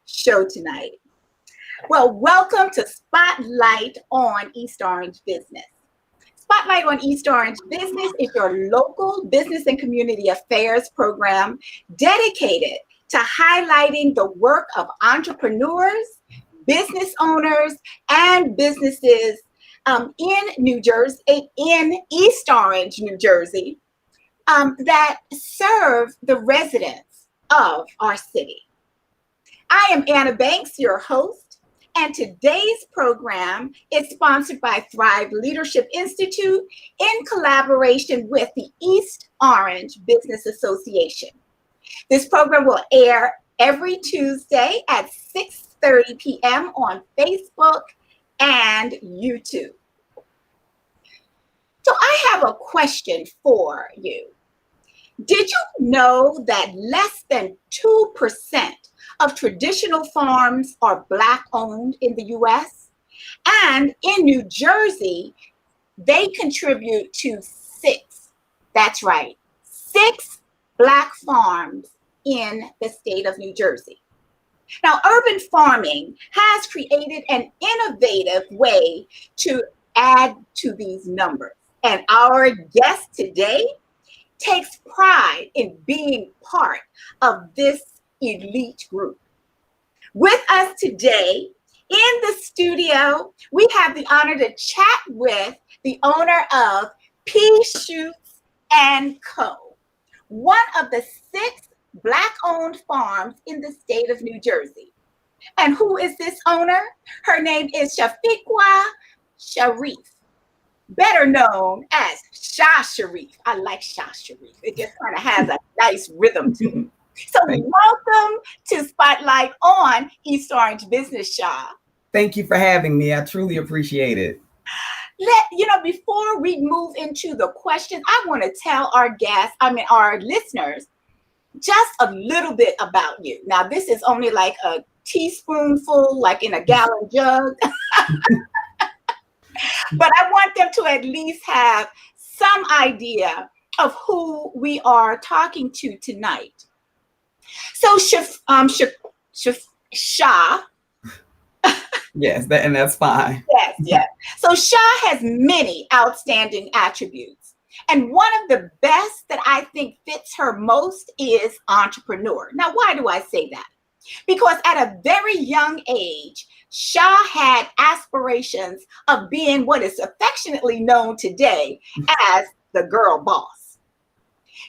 show tonight. Well, welcome to Spotlight on East Orange Business. Spotlight on East Orange Business is your local business and community affairs program dedicated to highlighting the work of entrepreneurs, business owners, and businesses in New Jersey, in East Orange, New Jersey, that serve the residents of our city. I am Anna Banks, your host, and today's program is sponsored by Thrive Leadership Institute in collaboration with the East Orange Business Association. This program will air every Tuesday at 6:30 p.m. on Facebook and YouTube. So I have a question for you. Did you know that less than 2% of traditional farms are Black owned in the US? And in New Jersey, they contribute to 6 Black farms in the state of New Jersey. Now, urban farming has created an innovative way to add to these numbers. And our guest today takes pride in being part of this elite group. With us today in the studio, we have the honor to chat with the owner of P. Shoots and Co., one of the 6 Black-owned farms in the state of New Jersey. And who is this owner? Her name is Shafiqah Sharif, better known as Shah Sharif. I like Shah Sharif. It just kind of has a nice rhythm to it. So welcome to Spotlight on East Orange Business, Shah. Thank you for having me. I truly appreciate it. Before we move into the questions, I want to tell our listeners, just a little bit about you. Now, this is only like a teaspoonful, like in a gallon jug. But I want them to at least have some idea of who we are talking to tonight. So, Shah. Yes, and that's fine. Yes. So Shah has many outstanding attributes. And one of the best that I think fits her most is entrepreneur. Now, why do I say that? Because at a very young age, Shah had aspirations of being what is affectionately known today as the girl boss.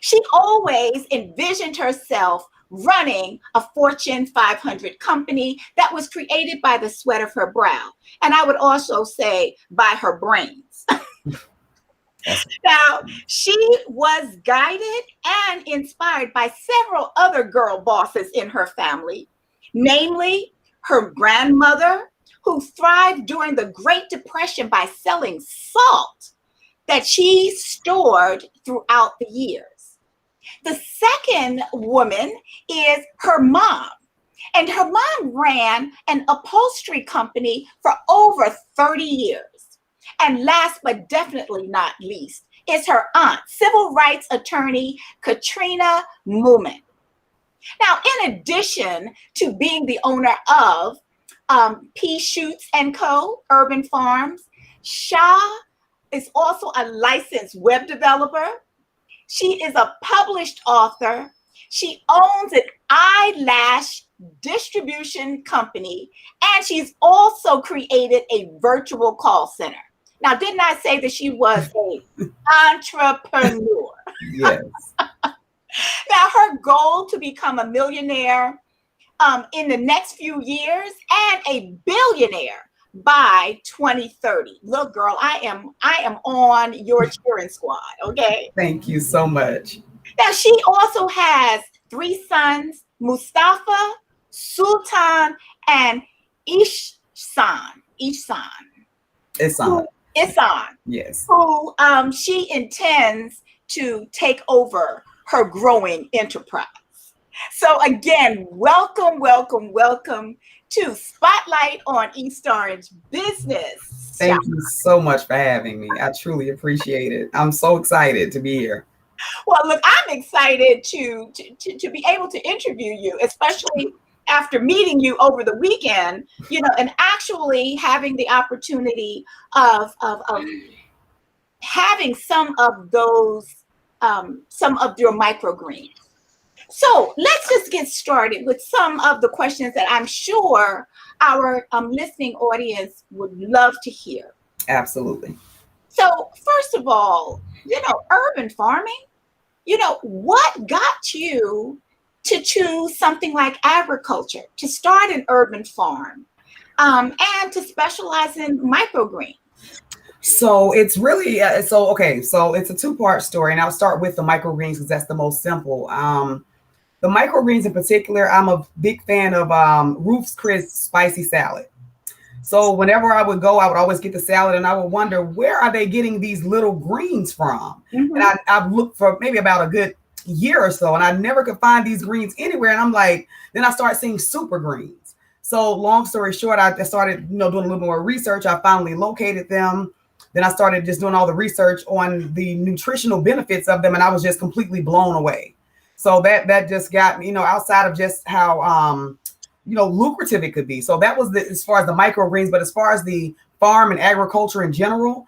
She always envisioned herself running a Fortune 500 company that was created by the sweat of her brow. And I would also say by her brains. Now, she was guided and inspired by several other girl bosses in her family, namely her grandmother, who thrived during the Great Depression by selling salt that she stored throughout the years. The second woman is her mom. And her mom ran an upholstery company for over 30 years. And last but definitely not least is her aunt, civil rights attorney Katrina Moomin. Now, in addition to being the owner of P. Shoots and Co., Urban Farms, Shah is also a licensed web developer. She is a published author. She owns an eyelash distribution company, and she's also created a virtual call center. Now, didn't I say that she was an entrepreneur? Yes. Now, her goal to become a millionaire in the next few years and a billionaire by 2030. Look, girl, I am on your cheering squad, okay? Thank you so much. Now, she also has 3 sons, Mustafa, Sultan, and Ihsan. Yes. Who she intends to take over her growing enterprise. So again, welcome to Spotlight on East Orange Business. Thank you so much for having me. I truly appreciate it. I'm so excited to be here. Well, look, I'm excited to be able to interview you, especially after meeting you over the weekend, and actually having the opportunity of having some of your microgreens. So let's just get started with some of the questions that I'm sure our listening audience would love to hear. Absolutely. So first of all, urban farming, what got you to choose something like agriculture, to start an urban farm, and to specialize in microgreens? So it's really okay. So it's a two-part story, and I'll start with the microgreens because that's the most simple. The microgreens in particular, I'm a big fan of Ruth's Chris spicy salad. So whenever I would go, I would always get the salad, and I would wonder where are they getting these little greens from. And I've looked for maybe about a good year or so, and I never could find these greens anywhere. And I'm like, then I started seeing super greens. So long story short, I started doing a little more research. I finally located them. Then I started just doing all the research on the nutritional benefits of them, and I was just completely blown away. So that just got me, outside of just how lucrative it could be. So that was as far as the microgreens, but as far as the farm and agriculture in general,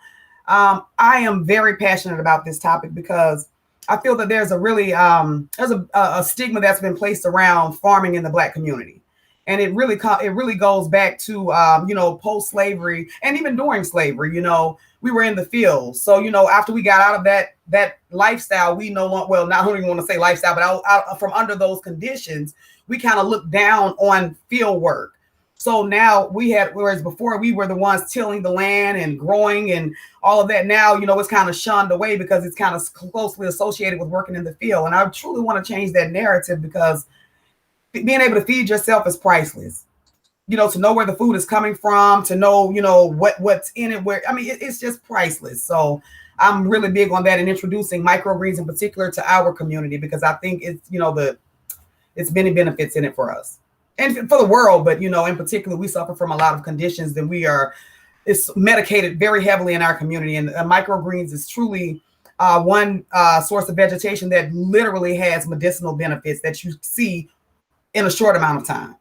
I am very passionate about this topic because I feel that there's a really there's a stigma that's been placed around farming in the Black community. And it really goes back to post slavery and even during slavery. We were in the fields. So after we got out of that lifestyle, we no longer, well, not only want to say lifestyle, but out from under those conditions, we kind of looked down on field work. So now whereas before we were the ones tilling the land and growing and all of that, now it's kind of shunned away because it's kind of closely associated with working in the field. And I truly want to change that narrative because being able to feed yourself is priceless. To know where the food is coming from, to know, what's in it, it's just priceless. So I'm really big on that and introducing microgreens in particular to our community because I think it's, it's many benefits in it for us and for the world. But, in particular, we suffer from a lot of conditions and it's medicated very heavily in our community. And microgreens is truly one source of vegetation that literally has medicinal benefits that you see in a short amount of time.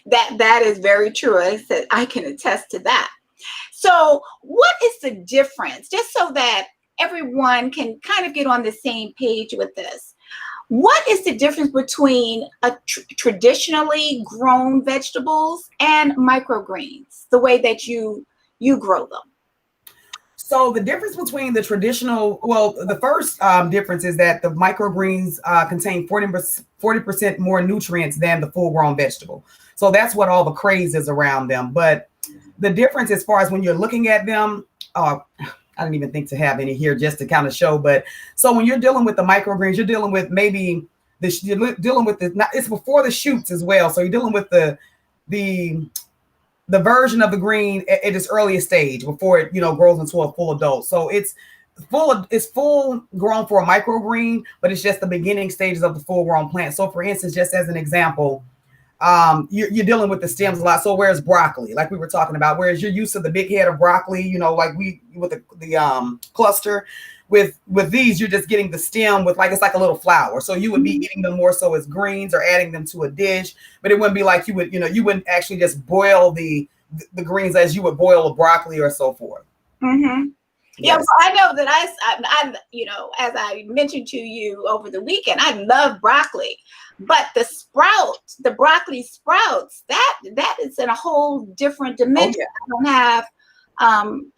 That is very true. I can attest to that. So what is the difference, just so that everyone can kind of get on the same page with this? What is the difference between traditionally grown vegetables and microgreens, the way that you grow them? So the difference between the traditional, the first difference is that the microgreens contain 40% more nutrients than the full-grown vegetable. So that's what all the craze is around them. But the difference as far as when you're looking at them, I didn't even think to have any here just to kind of show. But so when you're dealing with the microgreens, you're dealing with it's before the shoots as well. So you're dealing with the version of the green at its earliest stage before it, grows into a full adult. So it's full grown for a microgreen, but it's just the beginning stages of the full grown plant. So for instance, just as an example, you're dealing with the stems a lot. So whereas broccoli, like we were talking about, whereas you're used to the big head of broccoli, like we with the cluster, with these, you're just getting the stem with it's like a little flower. So you would be eating them more so as greens or adding them to a dish, but it wouldn't be like you wouldn't actually just boil the greens as you would boil a broccoli or so forth. Yes. Yeah, well, I know that I as I mentioned to you over the weekend, I love broccoli, but the broccoli sprouts, that is in a whole different dimension. Yeah. I don't have,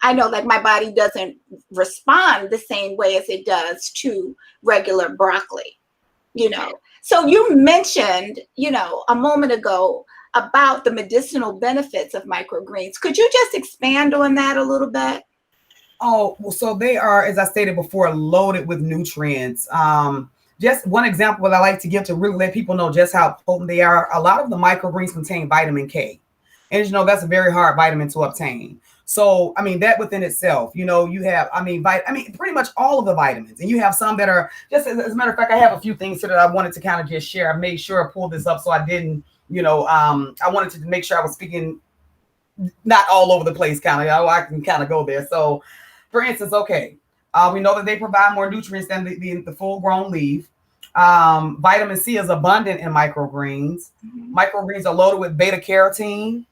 I know my body doesn't respond the same way as it does to regular broccoli, So you mentioned, a moment ago about the medicinal benefits of microgreens. Could you just expand on that a little bit? Oh, well, so they are, as I stated before, loaded with nutrients. Just one example that I like to give to really let people know just how potent they are. A lot of the microgreens contain vitamin K. And that's a very hard vitamin to obtain. So, that within itself, you have, pretty much all of the vitamins. And you have some that are just, as a matter of fact, I have a few things here that I wanted to kind of just share. I made sure I pulled this up so I didn't, I wanted to make sure I was speaking not all over the place, kind of. I can kind of go there. So, for instance, we know that they provide more nutrients than the full-grown leaf. Vitamin C is abundant in microgreens. Mhm. Microgreens are loaded with beta carotene.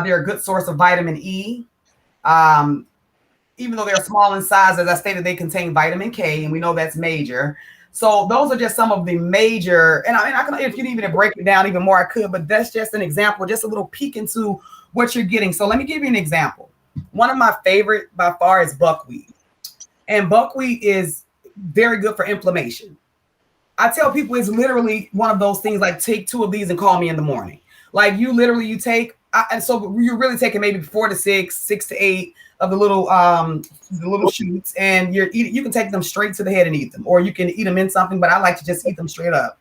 They're a good source of vitamin E. Um, Even though they're small in size, as I stated, they contain vitamin K, and we know that's major. So those are just some of the major, and I mean, I can, if you need me to break it down even more, I could, but that's just an example, just a little peek into what you're getting. So let me give you an example. One of my favorite by far is buckwheat, and buckwheat is very good for inflammation. I tell people it's literally one of those things like take two of these and call me in the morning. Like you literally you take and so you're really taking maybe 4 to 6, 6 to 8 of the little shoots, and you can take them straight to the head and eat them, or you can eat them in something. But I like to just eat them straight up.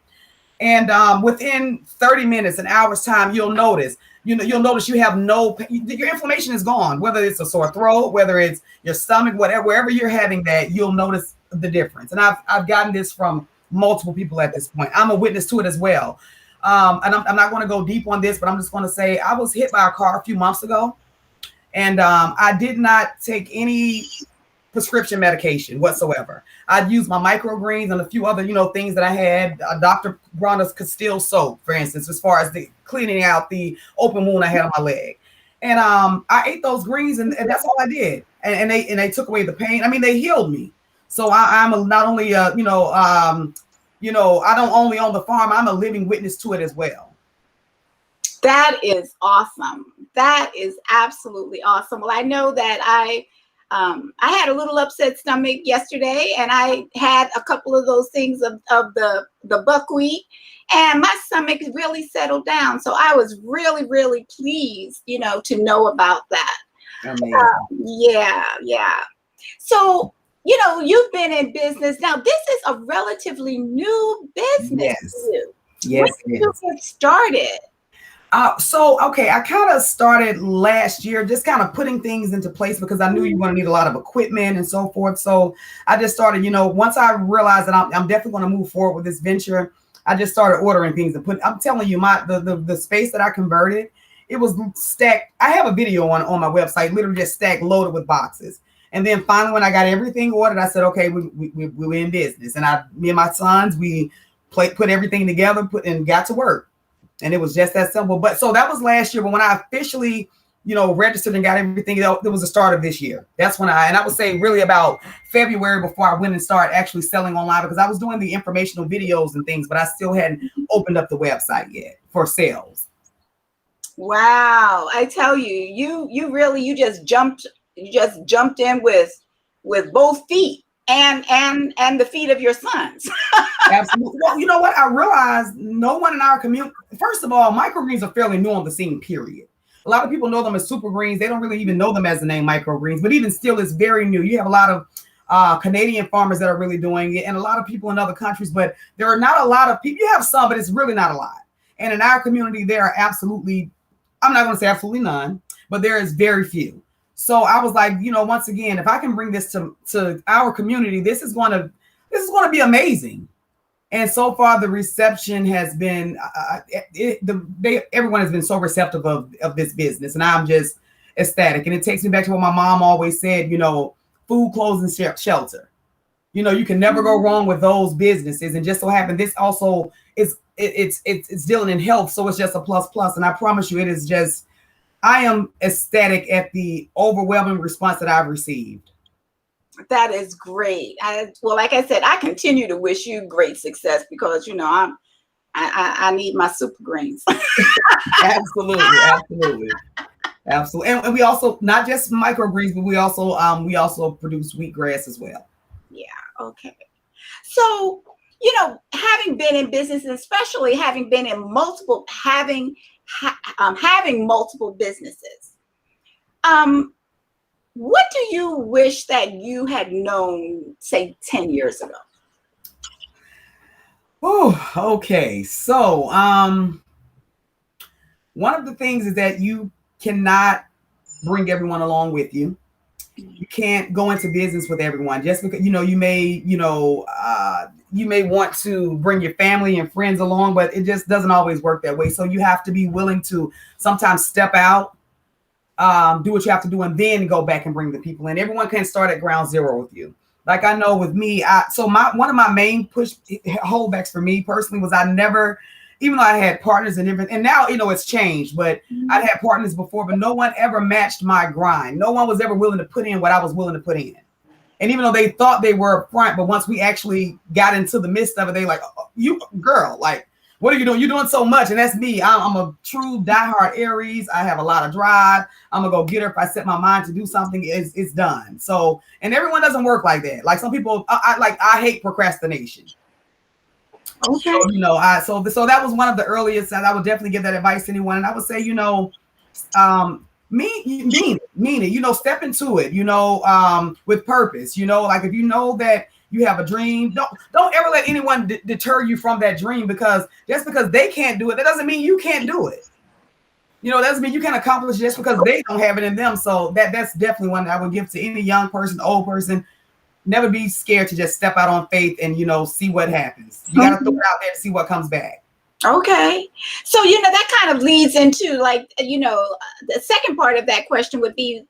And within 30 minutes, an hour's time, you'll notice. You'll notice you have your inflammation is gone. Whether it's a sore throat, whether it's your stomach, whatever, wherever you're having that, you'll notice the difference. And I've gotten this from multiple people at this point. I'm a witness to it as well. And I'm not going to go deep on this, but I'm just going to say I was hit by a car a few months ago, and I did not take any prescription medication whatsoever. I'd used my microgreens and a few other, things that I had. Dr. Bronner's Castile soap, for instance, as far as the cleaning out the open wound I had on my leg. And I ate those greens, and that's all I did. And they took away the pain. I mean, they healed me. So I'm not only, I don't only own the farm, I'm a living witness to it as well. That is awesome. That is absolutely awesome. Well, I know that I had a little upset stomach yesterday, and I had a couple of those things of the buckwheat, and my stomach really settled down. So I was really, really pleased, to know about that. Yeah, yeah. So, you've been in business. Now, this is a relatively new business Yes. to you. Yes. When did you get started? Okay, I kind of started last year, just kind of putting things into place because I knew you're going to need a lot of equipment and so forth. So I just started, once I realized that I'm definitely going to move forward with this venture, I just started ordering things and I'm telling you, the space that I converted, it was stacked. I have a video on my website, literally just stacked, loaded with boxes. And then finally, when I got everything ordered, I said, okay, we're in business. And me and my sons, we put everything together, and got to work. And it was just that simple. But so that was last year. But when I officially, registered and got everything, it was the start of this year. That's when I would say really about February before I went and started actually selling online, because I was doing the informational videos and things, but I still hadn't opened up the website yet for sales. Wow. I tell you, you just jumped in with both feet and the feet of your sons. Absolutely. Well, you know what? I realized no one in our community, first of all, microgreens are fairly new on the scene, period. A lot of people know them as super greens. They don't really even know them as the name microgreens, but even still, it's very new. You have a lot of Canadian farmers that are really doing it, and a lot of people in other countries, but there are not a lot of people. You have some, but it's really not a lot. And in our community, there are absolutely, I'm not going to say absolutely none, but there is very few. So I was like, once again, if I can bring this to our community, this is going to be amazing. And so far, the reception has been, everyone has been so receptive of this business, and I'm just ecstatic. And it takes me back to what my mom always said, food, clothes, and shelter. You can never go wrong with those businesses. And just so happened, this also it's dealing in health, so it's just a plus. And I promise you, it is just, I am ecstatic at the overwhelming response that I've received. That is great. Well, like I said, I continue to wish you great success because I need my super greens. Absolutely. And we also not just microgreens, but we also produce wheatgrass as well. Yeah. Okay. So having been in business, and especially having been in having multiple businesses, what do you wish that you had known, say, 10 years ago? Oh, okay. So, one of the things is that you cannot bring everyone along with you. You can't go into business with everyone just because, you may want to bring your family and friends along, but it just doesn't always work that way. So you have to be willing to sometimes step out, do what you have to do, and then go back and bring the people in. Everyone can't start at ground zero with you. Like I know with me, so my one of my main push holdbacks for me personally was I never, even though I had partners and different, and now it's changed, but I had partners before, but no one ever matched my grind. No one was ever willing to put in what I was willing to put in. And even though they thought they were up front, but once we actually got into the midst of it, they like, oh, you girl, like, what are you doing? You're doing so much. And that's me. I'm a true diehard Aries. I have a lot of drive. I'm gonna go get her. If I set my mind to do something, it's done. So, and everyone doesn't work like that. Like some people, I hate procrastination. Okay. So, so that was one of the earliest, and I would definitely give that advice to anyone. And I would say, mean it, step into it, with purpose, like if you know that you have a dream, don't ever let anyone deter you from that dream, because just because they can't do it, that doesn't mean you can't do it. That doesn't mean you can't accomplish it just because they don't have it in them. So that's definitely one that I would give to any young person, old person. Never be scared to just step out on faith and, see what happens. You got to throw it out there to see what comes back. Okay. So, that kind of leads into the second part of that question would be,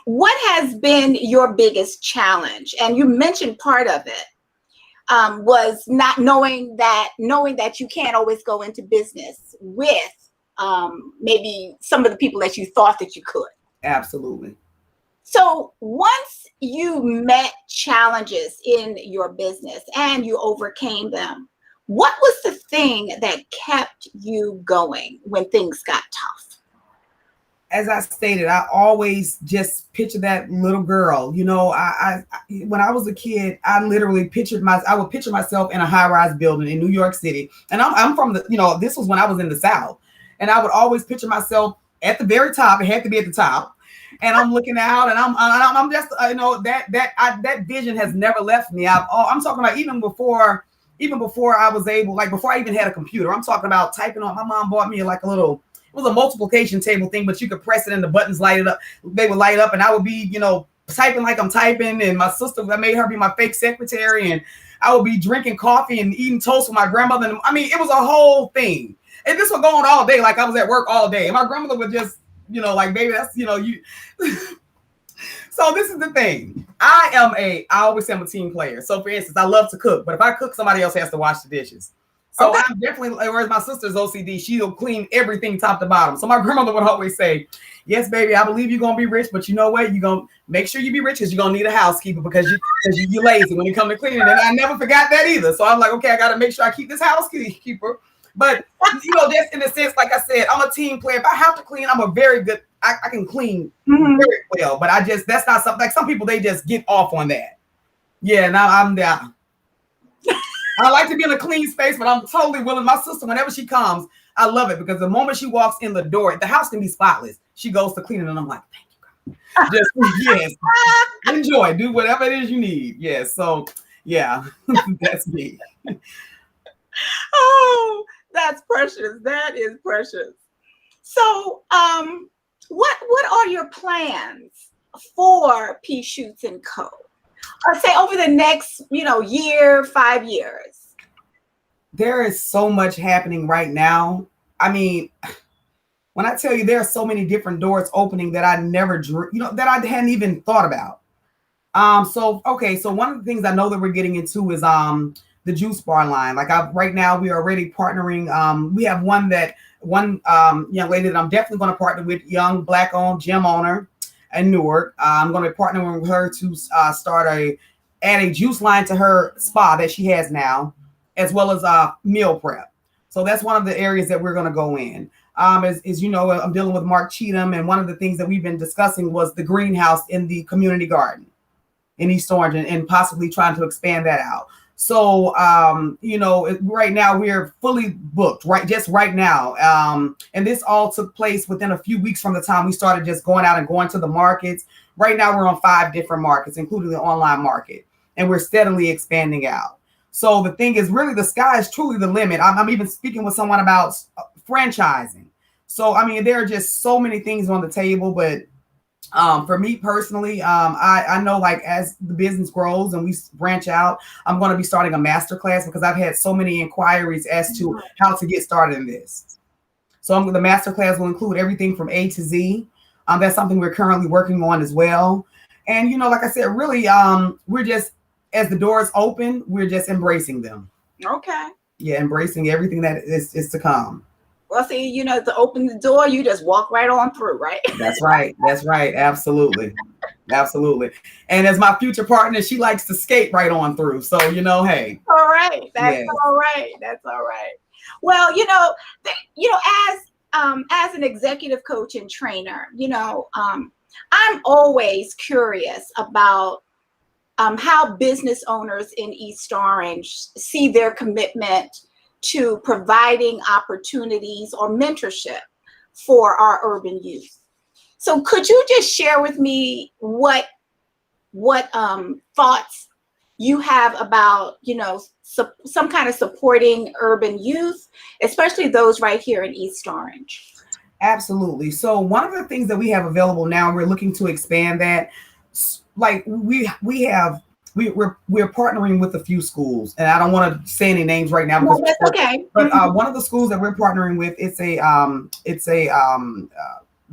what has been your biggest challenge? And you mentioned part of it was not knowing that you can't always go into business with maybe some of the people that you thought that you could. Absolutely. So once you met challenges in your business and you overcame them, what was the thing that kept you going when things got tough? As I stated, I always just picture that little girl. I when I was a kid, I literally I would picture myself in a high-rise building in New York City. And I'm from this was when I was in the South. And I would always picture myself at the very top. It had to be at the top. And I'm looking out, and I'm just that vision has never left me. I'm talking about even before I was able, like before I even had a computer. I'm talking about typing on. My mom bought me like it was a multiplication table thing, but you could press it and the buttons light up. They would light up, and I would be typing like I'm typing. And my sister, I made her be my fake secretary, and I would be drinking coffee and eating toast with my grandmother. And I mean, it was a whole thing, and this was going all day. Like I was at work all day, and my grandmother would just like, baby, that's you. So this is the thing. I always say I'm a team player. So for instance, I love to cook, but if I cook, somebody else has to wash the dishes. So okay. I'm definitely, whereas my sister's OCD, she'll clean everything top to bottom. So my grandmother would always say, yes, baby, I believe you're going to be rich, but you know what? You're going to make sure you be rich because you're going to need a housekeeper because you're lazy when it comes to cleaning. And I never forgot that either. So I'm like, okay, I got to make sure I keep this housekeeper. But, just in a sense, like I said, I'm a team player. If I have to clean, I'm a very good, I can clean very well. But that's not something, like some people, they just get off on that. Yeah, now I'm there. I like to be in a clean space, but I'm totally willing. My sister, whenever she comes, I love it because the moment she walks in the door, the house can be spotless. She goes to clean it, and I'm like, thank you, God. Just, yes, enjoy, do whatever it is you need. Yes, so, yeah, that's me. Oh, that's precious. That is precious. So, what are your plans for Pea Shoots and Co? Or say over the next, year, 5 years? There is so much happening right now. I mean, when I tell you there are so many different doors opening that I never drew, that I hadn't even thought about. So one of the things I know that we're getting into is the juice bar line. Like right now we are already partnering. We have one young lady that I'm definitely going to partner with, young Black-owned gym owner in Newark. I'm going to be partnering with her to add a juice line to her spa that she has now, as well as meal prep. So that's one of the areas that we're going to go in. As you know, I'm dealing with Mark Cheatham, and one of the things that we've been discussing was the greenhouse in the community garden in East Orange, and possibly trying to expand that out. So, right now we're fully booked, just right now. And this all took place within a few weeks from the time we started just going out and going to the markets. Right now we're on 5 different markets, including the online market, and we're steadily expanding out. So the thing is, really, the sky is truly the limit. I'm even speaking with someone about franchising. So, I mean, there are just so many things on the table, but for me personally, I know, like, as the business grows and we branch out, I'm going to be starting a masterclass because I've had so many inquiries as to how to get started in this. So the masterclass will include everything from A to Z. That's something we're currently working on as well. And like I said, really, we're just, as the doors open, we're just embracing them. Okay. Yeah, embracing everything that is to come. Well, see, to open the door, you just walk right on through, right? That's right. That's right. Absolutely. Absolutely. And as my future partner, she likes to skate right on through. So, hey, All right. That's yes, all right. That's all right. Well, as as an executive coach and trainer, I'm always curious about how business owners in East Orange see their commitment to providing opportunities or mentorship for our urban youth. So could you just share with me what thoughts you have about some kind of supporting urban youth, especially those right here in East Orange? absolutely. So one of the things that we have available now, we're looking to expand that. Like we're partnering with a few schools, and I don't want to say any names right now No, because that's okay. but one of the schools that we're partnering with, it's a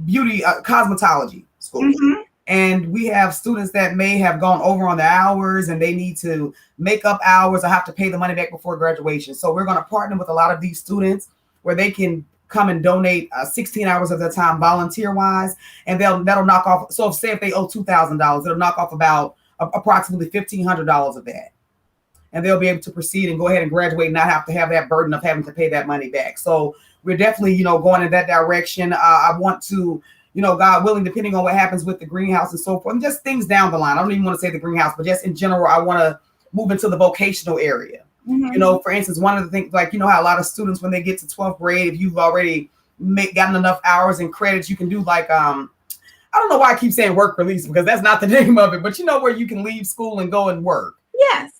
beauty cosmetology school. Mm-hmm. And we have students that may have gone over on the hours and they need to make up hours or have to pay the money back before graduation. So we're going to partner with a lot of these students where they can come and donate 16 hours of their time volunteer wise, and that'll knock off. So if they owe $2,000, it'll knock off about approximately $1,500 of that, and they'll be able to proceed and go ahead and graduate and not have to have that burden of having to pay that money back. So we're definitely going in that direction. I want to, God willing, depending on what happens with the greenhouse and so forth, and just things down the line. I don't even want to say the greenhouse, but just in general, I want to move into the vocational area. Mm-hmm. For instance, one of the things, like, how a lot of students, when they get to 12th grade, if you've already gotten enough hours and credits, you can do like, I don't know why I keep saying work release, because that's not the name of it, but where you can leave school and go and work. Yes.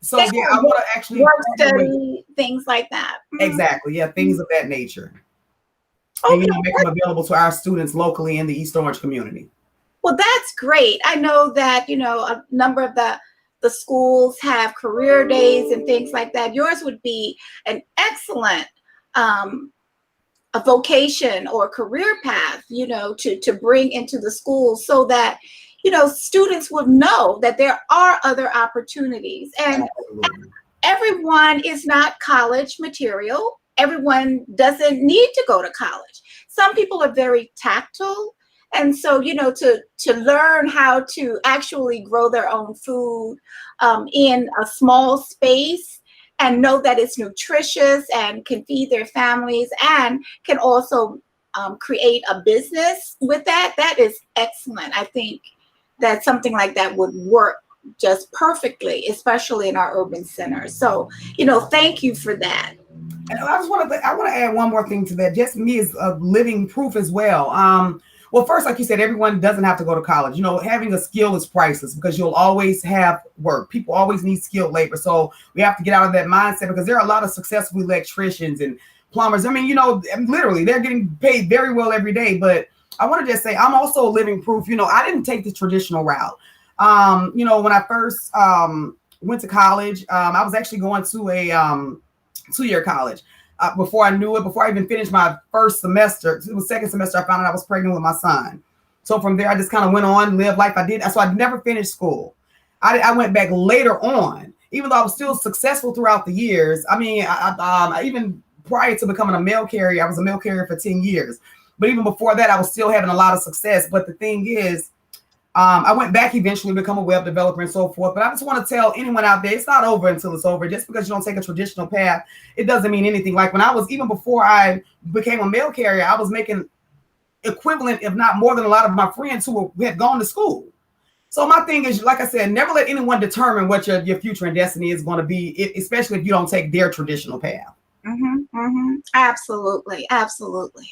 So yeah, I want to actually work study, things like that. Exactly. Yeah, things of that nature. Okay. And make them available to our students locally in the East Orange community. Well, that's great. I know that, a number of the schools have career days and things like that. Yours would be an excellent a vocation or career path, to bring into the schools so that, students would know that there are other opportunities. And absolutely, everyone is not college material. Everyone doesn't need to go to college. Some people are very tactile. And so, to learn how to actually grow their own food in a small space and know that it's nutritious and can feed their families and can also create a business with that, that is excellent. I think that something like that would work just perfectly, especially in our urban centers. So, thank you for that. And I want to add one more thing to that. Just me as a living proof as well. Well, first, like you said, everyone doesn't have to go to college. Having a skill is priceless because you'll always have work. People always need skilled labor. So we have to get out of that mindset, because there are a lot of successful electricians and plumbers. I mean, literally they're getting paid very well every day. But I want to just say I'm also a living proof. I didn't take the traditional route. When I first went to college, I was actually going to a 2-year college. Before I knew it, before I even finished my first semester, it was second semester, I found out I was pregnant with my son. So from there, I just kind of went on, lived life. So I never finished school. I went back later on, even though I was still successful throughout the years. I mean, I even prior to becoming a mail carrier, I was a mail carrier for 10 years. But even before that, I was still having a lot of success. But the thing is, I went back eventually to become a web developer and so forth. But I just want to tell anyone out there, it's not over until it's over. Just because you don't take a traditional path, it doesn't mean anything. Like even before I became a mail carrier, I was making equivalent, if not more than a lot of my friends who had gone to school. So my thing is, like I said, never let anyone determine what your future and destiny is going to be, especially if you don't take their traditional path. Mm-hmm, mm-hmm. Absolutely. Absolutely.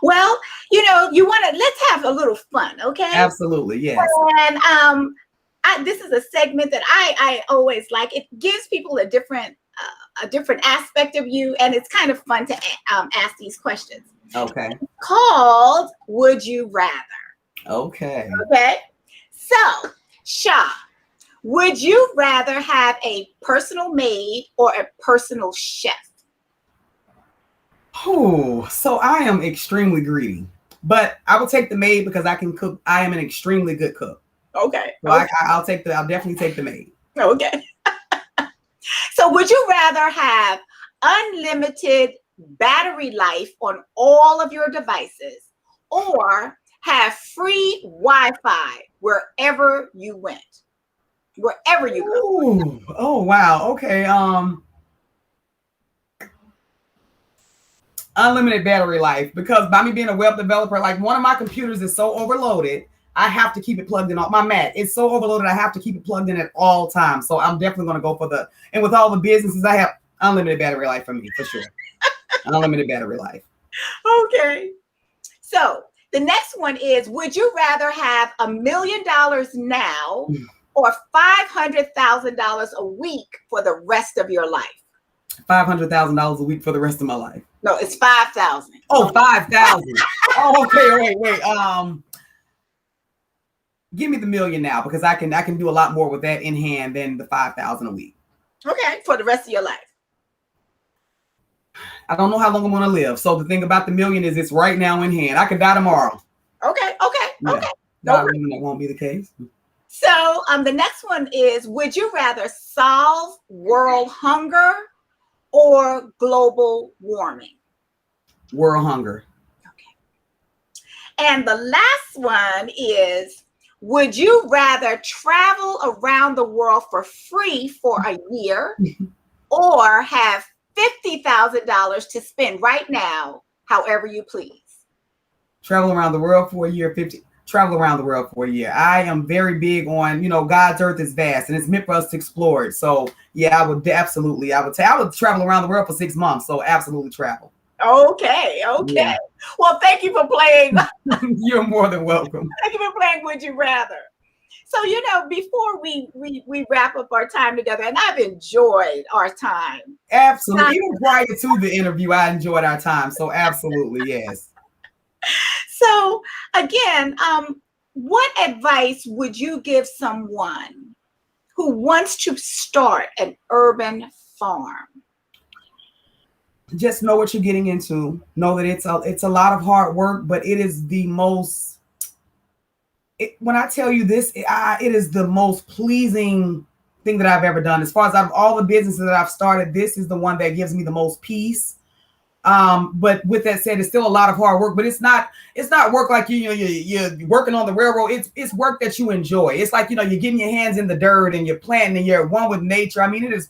Well, let's have a little fun, okay? Absolutely, yes. And this is a segment that I always like. It gives people a different aspect of you, and it's kind of fun to ask these questions. Okay. It's called Would You Rather? Okay. Okay. So, Sha, would you rather have a personal maid or a personal chef? Oh, so I am extremely greedy, but I will take the maid because I can cook. I am an extremely good cook. Okay. So Okay. I'll definitely take the maid. Okay. So would you rather have unlimited battery life on all of your devices or have free Wi-Fi wherever you went? Wherever you go. Ooh, oh wow. Okay. Unlimited battery life, because by me being a web developer, like one of my computers is so overloaded, I have to keep it plugged in. My Mac, it's so overloaded, I have to keep it plugged in at all times. So I'm definitely going to go for and with all the businesses I have, unlimited battery life for me, for sure. Unlimited battery life. Okay. So the next one is, would you rather have $1 million now or $500,000 a week for the rest of your life? $500,000 a week for the rest of my life. No, it's 5,000. Oh, 5,000. Oh, okay. Wait. Give me the million now, because I can do a lot more with that in hand than the 5,000 a week. Okay, for the rest of your life. I don't know how long I'm going to live. So the thing about the million is it's right now in hand. I could die tomorrow. Okay. Yeah. Okay. God willing, that won't be the case. So the next one is, would you rather solve world hunger or global warming? World hunger. Okay. And the last one is, would you rather travel around the world for free for a year or have $50,000 to spend right now, however you please? Travel around the world for a year, travel around the world for a year. I am very big on, God's earth is vast and it's meant for us to explore it. So yeah, I would travel around the world for 6 months. So absolutely travel. Okay. Yeah. Well, thank you for playing. You're more than welcome. Thank you for playing Would You Rather. So, before we wrap up our time together, and I've enjoyed our time. Absolutely. Even prior to the interview, I enjoyed our time. So absolutely, yes. So again, what advice would you give someone who wants to start an urban farm? Just know what you're getting into. Know that it's a lot of hard work, but it is the most. When I tell you this, it is the most pleasing thing that I've ever done. As far as all the businesses that I've started, this is the one that gives me the most peace. But with that said, it's still a lot of hard work, but it's not work like you're working on the railroad. It's work that you enjoy. It's like, you're getting your hands in the dirt and you're planting and you're one with nature. I mean, it is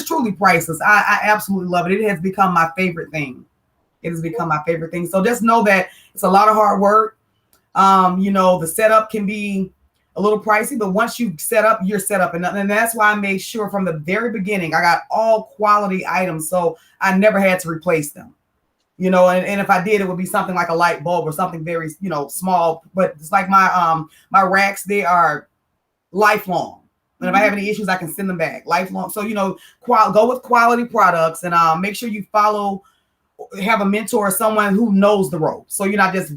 truly priceless. I absolutely love it. It has become my favorite thing. So just know that it's a lot of hard work. The setup can be a little pricey, but once you set up, you're set up. And that's why I made sure from the very beginning, I got all quality items. So I never had to replace them, and if I did, it would be something like a light bulb or something very, small, but it's like my racks, they are lifelong. And if I have any issues, I can send them back lifelong. So, go with quality products and make sure you have a mentor or someone who knows the ropes. So you're not just,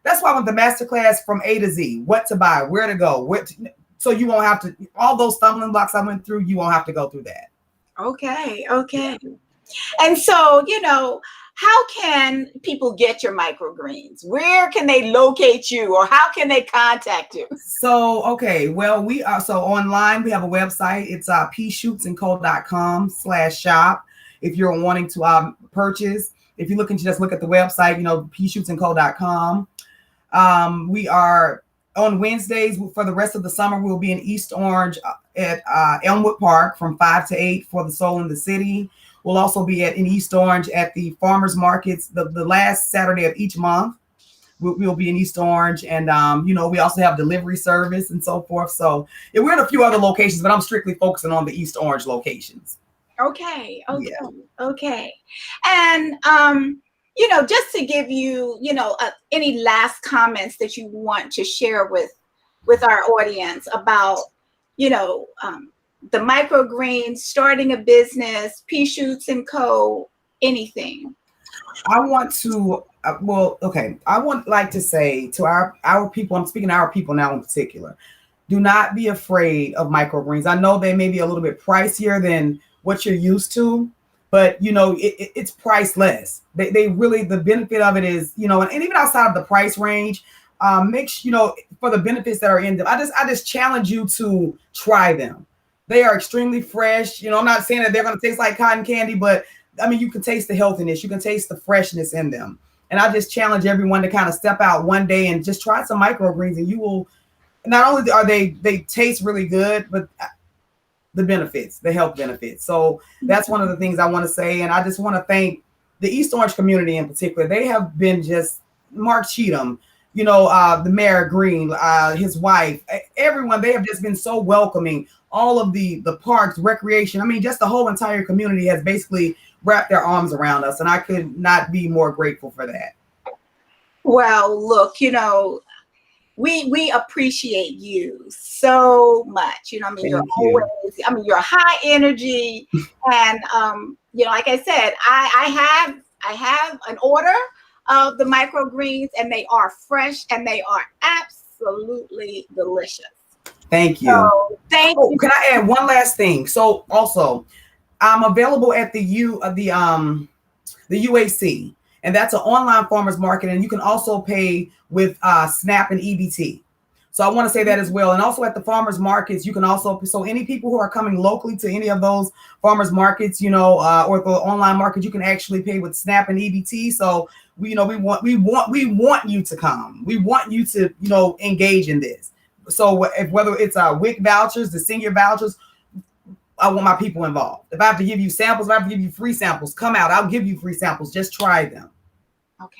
that's why I want the masterclass from A to Z, what to buy, where to go, so you won't have to, all those stumbling blocks I went through, you won't have to go through that. Okay. And so, how can people get your microgreens? Where can they locate you, or how can they contact you? So, okay. Well, we are online. We have a website. It's pshootsandco.com/shop. If you're wanting to purchase, if you're looking to just look at the website, pshootsandco.com. We are on Wednesdays for the rest of the summer. We'll be in East Orange at Elmwood Park from 5 to 8 for the Soul in the City. We'll also be in East Orange at the farmers markets the last Saturday of each month. We'll be in East Orange, and we also have delivery service and so forth. So we're in a few other locations, but I'm strictly focusing on the East Orange locations. Okay. Yeah. Okay. And just to give you, any last comments that you want to share with our audience about, the microgreens, starting a business, Pea Shoots and Co., anything. I want to, I would like to say to our people, I'm speaking to our people now in particular, do not be afraid of microgreens. I know they may be a little bit pricier than what you're used to, but it's priceless. They really, the benefit of it is, and even outside of the price range, for the benefits that are in them. I just challenge you to try them. They are extremely fresh. I'm not saying that they're going to taste like cotton candy, but I mean, you can taste the healthiness, you can taste the freshness in them. And I just challenge everyone to kind of step out one day and just try some microgreens, and you will. Not only are they taste really good, but the benefits, the health benefits. So that's one of the things I want to say. And I just want to thank the East Orange community in particular. They have been just Mark Cheatham, the Mayor Green, his wife, everyone. They have just been so welcoming. All of the parks, recreation. I mean, just the whole entire community has basically wrapped their arms around us. And I could not be more grateful for that. Well, look, we appreciate you so much. You're high energy, and like I said, I have an order of the microgreens, and they are fresh and they are absolutely delicious. Thank you. So, thank you. Can I add one last thing? So also, I'm available at the UAC. And that's an online farmers market. And you can also pay with SNAP and EBT. So I want to say that as well. And also at the farmers markets, you can also, so any people who are coming locally to any of those farmers markets, or the online market, you can actually pay with SNAP and EBT. So we want you to come. We want you to, engage in this. So whether it's WIC vouchers, the senior vouchers, I want my people involved. If I have to give you samples, if I have to give you free samples, come out. I'll give you free samples. Just try them. Okay.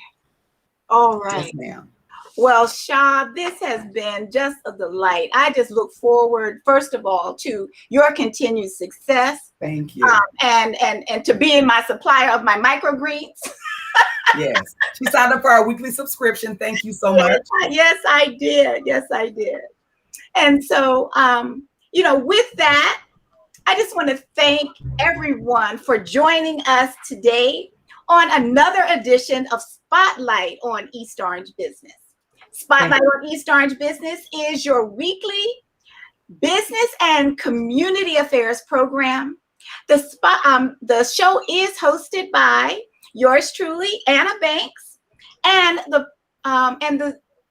All right. Yes, ma'am. Well, Sha, this has been just a delight. I just look forward, first of all, to your continued success. Thank you. And to being my supplier of my microgreens. Yes. She signed up for our weekly subscription. Thank you so much. Yes, I did. And so, with that, I just want to thank everyone for joining us today on another edition of Spotlight on East Orange Business. Spotlight on East Orange Business is your weekly business and community affairs program. The show is hosted by yours truly, Anna Banks, and the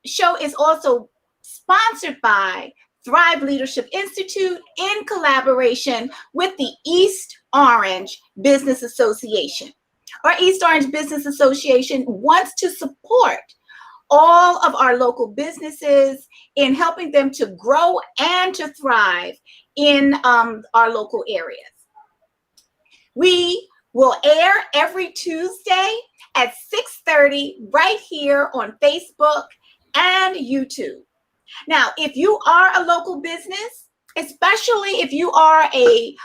show is also sponsored by Thrive Leadership Institute in collaboration with the East Orange Business Association. Our East Orange Business Association wants to support all of our local businesses in helping them to grow and to thrive in our local areas. We will air every Tuesday at 6:30 right here on Facebook and YouTube. Now, if you are a local business, especially if you are a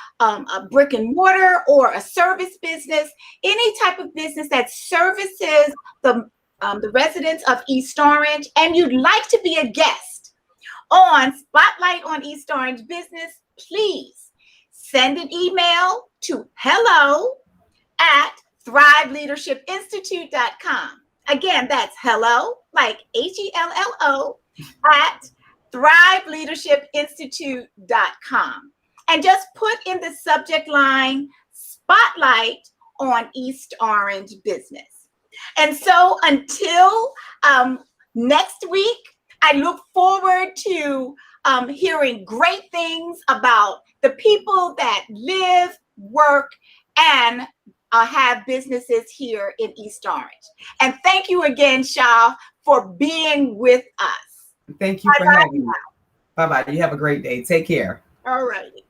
brick and mortar or a service business, any type of business that services the residents of East Orange, and you'd like to be a guest on Spotlight on East Orange Business, please send an email to hello@thriveleadershipinstitute.com. Again, that's hello, like HELLO, at thriveleadershipinstitute.com. And just put in the subject line, Spotlight on East Orange Business. And so until next week, I look forward to hearing great things about the people that live, work, and have businesses here in East Orange. And thank you again, Sha, for being with us. Thank you for having me. Bye-bye. You have a great day. Take care. All righty.